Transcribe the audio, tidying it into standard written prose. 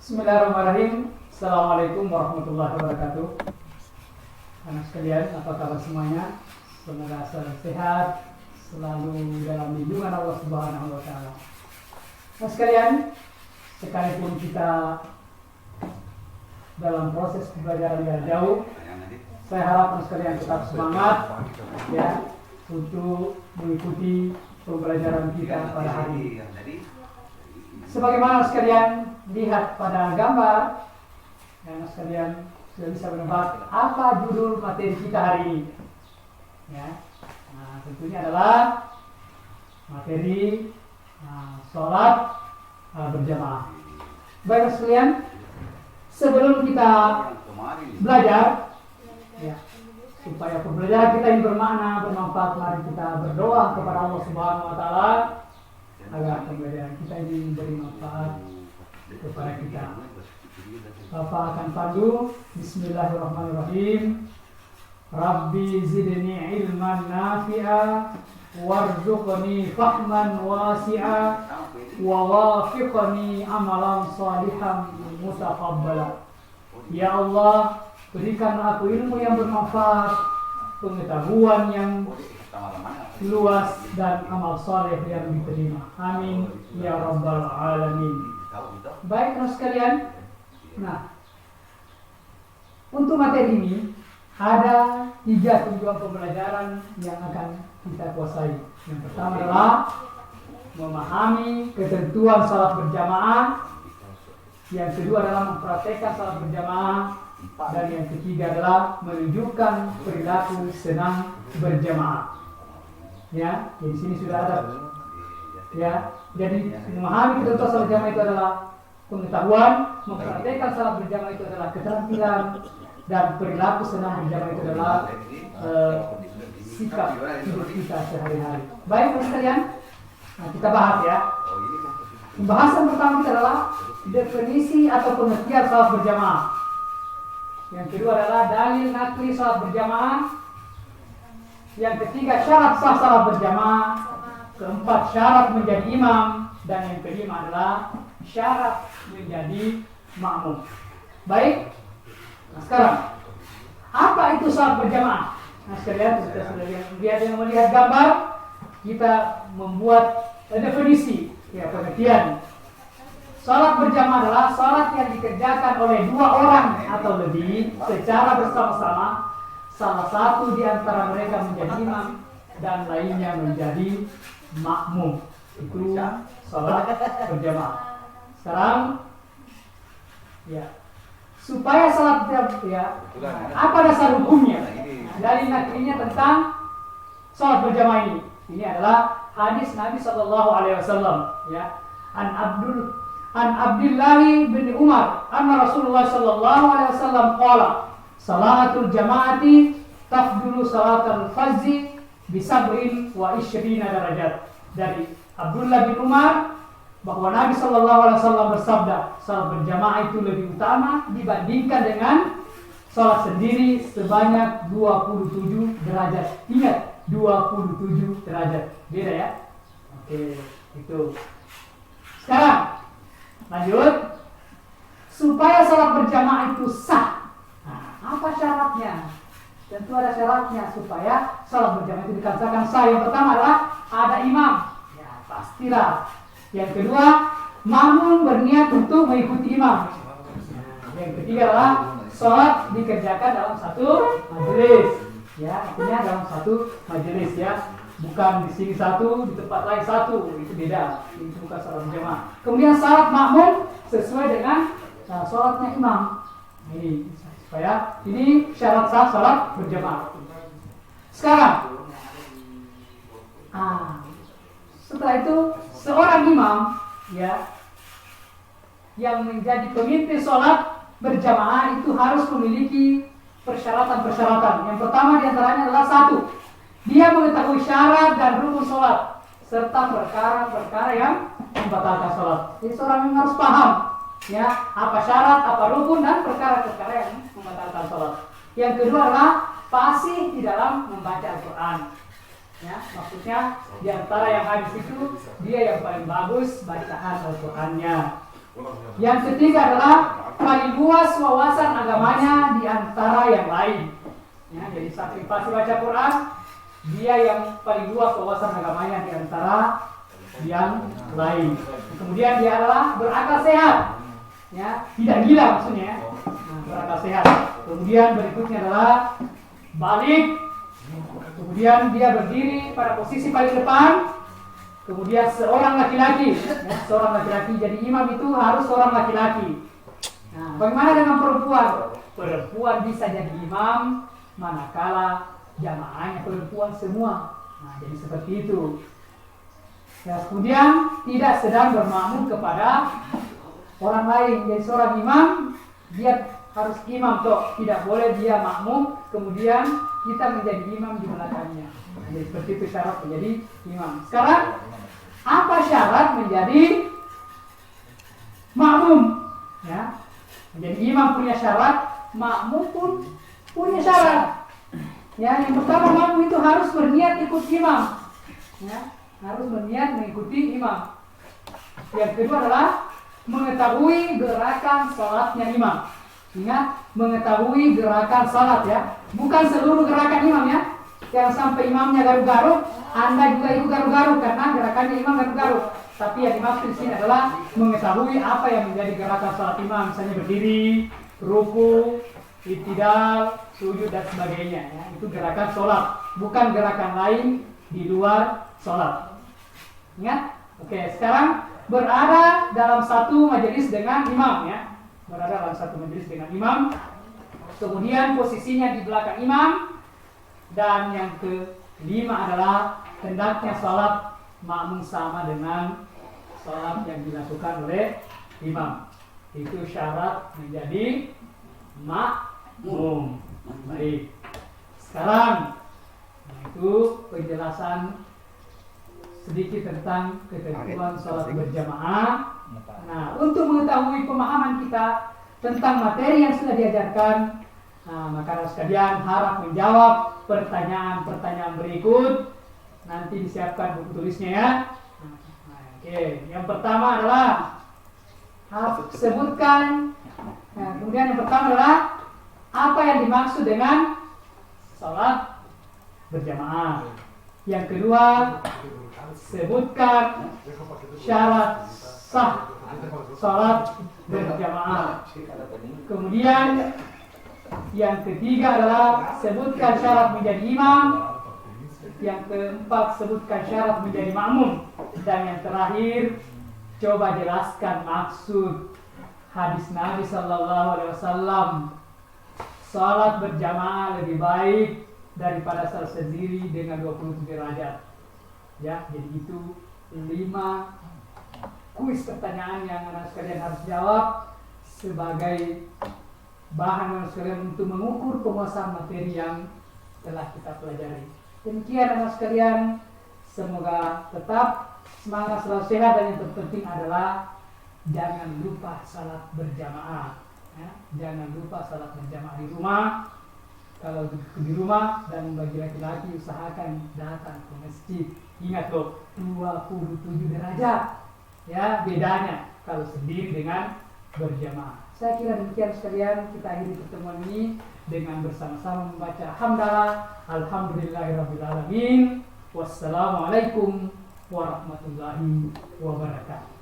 Bismillahirrahmanirrahim. Assalamualaikum warahmatullahi wabarakatuh. Anak sekalian, apa kabar semuanya? Semoga selalu sehat, selalu dalam lindungan Allah Subhanahu wa Ta'ala. Anak sekalian, sekalipun kita dalam proses pembelajaran yang jauh, saya harap anak sekalian tetap semangat ya untuk mengikuti pembelajaran kita pada hari ini. Sebagaimana sekalian lihat pada gambar, ya, sekalian sudah bisa menebak apa judul materi kita hari ini. Ya, nah, tentunya adalah materi sholat berjamaah. Baik sekalian, sebelum kita belajar, ya, supaya pembelajaran kita ini bermakna, bermanfaat, mari kita berdoa kepada Allah Subhanahu wa Ta'ala agar pembelajaran kita ini memberi manfaat kepada kita. Bapak akan pandu. Bismillahirrahmanirrahim. Rabbi zidni ilman nafi'a warzuqni fahman wasi'a wa wafiqni amalan salihan mutaqabbala. Ya Allah, berikan aku ilmu yang bermanfaat, pengetahuan yang luas dan amal saleh yang diterima. Amin ya rabbal alamin. Baik teman sekalian. Nah, untuk materi ini ada 3 tujuan pembelajaran yang akan kita kuasai. Yang pertama adalah memahami ketentuan salat berjamaah. Yang kedua adalah mempraktekkan salat berjamaah. Dan yang ketiga adalah menunjukkan perilaku senang berjamaah. Ya, di sini sudah ada. Ya, jadi memahami ketentuan salat berjamaah itu adalah pengetahuan, mempraktekkan salat berjamaah itu adalah keterampilan, dan perilaku senang berjamaah itu adalah sikap hidup kita sehari-hari. Baik teman sekalian, nah, kita bahas ya. Pembahasan pertama kita adalah definisi atau pengertian salat berjamaah. Yang kedua adalah dalil nakli salat berjamaah. Yang ketiga syarat sah salat berjamaah. Keempat syarat menjadi imam. Dan yang kelima adalah syarat menjadi makmum. Baik. Nah sekarang, apa itu salat berjamaah? Nah sekalian, kita sudah lihat yang melihat gambar, kita membuat definisi, ya, pengertian. Salat berjamaah adalah salat yang dikerjakan oleh 2 orang atau lebih secara bersama-sama. Salah satu di antara mereka menjadi imam dan lainnya menjadi makmum. Itu salat berjamaah. Sekarang, ya, supaya salat ya, apa dasar hukumnya? Dari naklinya tentang salat berjamaah ini. Ini adalah hadis Nabi Sallallahu Alaihi Wasallam. Ya, An Abdullah bin Umar, anna Rasulullah Sallallahu Alaihi Wasallam qala, salatul jamaati tafdulu salatul fazzi bisab'in wa ishrina darajat. Dari Abdullah bin Umar bahwa Nabi Sallallahu Alaihi Wasallam bersabda, salat berjamaah itu lebih utama dibandingkan dengan salat sendiri sebanyak 27 derajat. Ingat, 27 derajat. Beda ya? Oke, itu. Sekarang lanjut. Supaya salat berjamaah itu sah. Nah, apa syaratnya? Tentu ada syaratnya supaya salat berjamaah itu dikatakan sah. Yang pertama adalah ada imam. Ya, pastilah. Yang kedua, makmum berniat untuk mengikuti imam. Yang ketiga adalah salat dikerjakan dalam satu majelis. Ya, artinya dalam satu majelis ya. Bukan di sini satu, di tempat lain satu. Itu beda. Itu bukan salat berjamaah. Kemudian salat makmum sesuai dengan salatnya imam. Nah, ini supaya ini syarat sah salat berjamaah. Sekarang, setelah itu seorang imam ya yang menjadi pemimpin salat berjamaah itu harus memiliki persyaratan-persyaratan. Yang pertama diantaranya adalah 1, dia mengetahui syarat dan rukun salat serta perkara-perkara yang membatalkan salat. Jadi seorang yang harus paham ya apa syarat, apa rukun dan perkara-perkara yang membatalkan salat. Yang kedua adalah fasih di dalam membaca Al-Quran. Ya, maksudnya di antara yang hadis itu dia yang paling bagus bacaan Al-Qur'annya. Yang ketiga adalah paling luas wawasan agamanya di antara yang lain. Ya, jadi saking pasti baca Quran, dia yang paling luas wawasan agamanya di antara yang lain. Kemudian dia adalah berakal sehat, ya, tidak gila maksudnya. Nah, berakal sehat. Kemudian berikutnya adalah balik. Kemudian dia berdiri pada posisi paling depan. Kemudian seorang laki-laki, ya, seorang laki-laki. Jadi imam itu harus seorang laki-laki. Nah, bagaimana dengan perempuan? Perempuan bisa jadi imam manakala jamaahnya perempuan semua. Nah, jadi seperti itu. Ya, kemudian tidak sedang bermakmum kepada orang lain. Jadi seorang imam, dia harus imam toh, tidak boleh dia makmum kemudian kita menjadi imam di belakangnya. Nah, jadi seperti itu syarat menjadi imam. Sekarang apa syarat menjadi makmum? Ya, menjadi imam punya syarat, makmum pun punya syarat. Ya, yang pertama makmum itu harus berniat ikut imam. Ya, harus berniat mengikuti imam. Yang kedua adalah mengetahui gerakan salatnya imam. Ingat, mengetahui gerakan salat ya, bukan seluruh gerakan imam ya. Yang sampai imamnya garuk-garuk, Anda juga ikut garuk-garuk karena gerakannya imam garuk-garuk. Tapi yang dimaksud di sini adalah mengetahui apa yang menjadi gerakan salat imam, misalnya berdiri, ruku, i'tidal, sujud dan sebagainya ya. Itu gerakan salat, bukan gerakan lain di luar salat. Ingat? Oke, sekarang berada dalam satu majelis dengan imam ya. Berada dalam satu majelis dengan imam. Kemudian posisinya di belakang imam. Dan yang kelima adalah hendaknya salat makmum sama dengan salat yang dilakukan oleh imam. Itu syarat menjadi makmum. Baik. Sekarang itu penjelasan sedikit tentang ketentuan salat berjamaah. Nah, untuk mengetahui pemahaman kita tentang materi yang sudah diajarkan, maka sekalian harap menjawab pertanyaan-pertanyaan berikut. Nanti disiapkan buku tulisnya ya. Oke, yang pertama adalah sebutkan. Kemudian yang pertama adalah apa yang dimaksud dengan salat berjamaah. Yang kedua, sebutkan syarat sah salat berjamaah. Kemudian yang ketiga adalah sebutkan syarat menjadi imam. Yang keempat, sebutkan syarat menjadi makmum. Dan yang terakhir, coba jelaskan maksud hadis Nabi Sallallahu Alaihi Wasallam, salat berjamaah lebih baik daripada salat sendiri dengan 27 derajat. Ya, jadi itu 5 kuis pertanyaan yang anak sekalian harus jawab sebagai bahan anak sekalian untuk mengukur penguasaan materi yang telah kita pelajari. Demikian anak sekalian, semoga tetap semangat, selalu sehat, dan yang terpenting adalah jangan lupa salat berjamaah. Ya, jangan lupa salat berjamaah di rumah. Kalau di rumah, dan bagi laki-laki usahakan datang ke masjid. Ingat loh, 27 derajat. Ya, bedanya kalau sendiri dengan berjamaah. Saya kira demikian sekalian, kita akhiri pertemuan ini dengan bersama-sama membaca hamdalah, alhamdulillahirabbil alamin. Wassalamualaikum warahmatullahi wabarakatuh.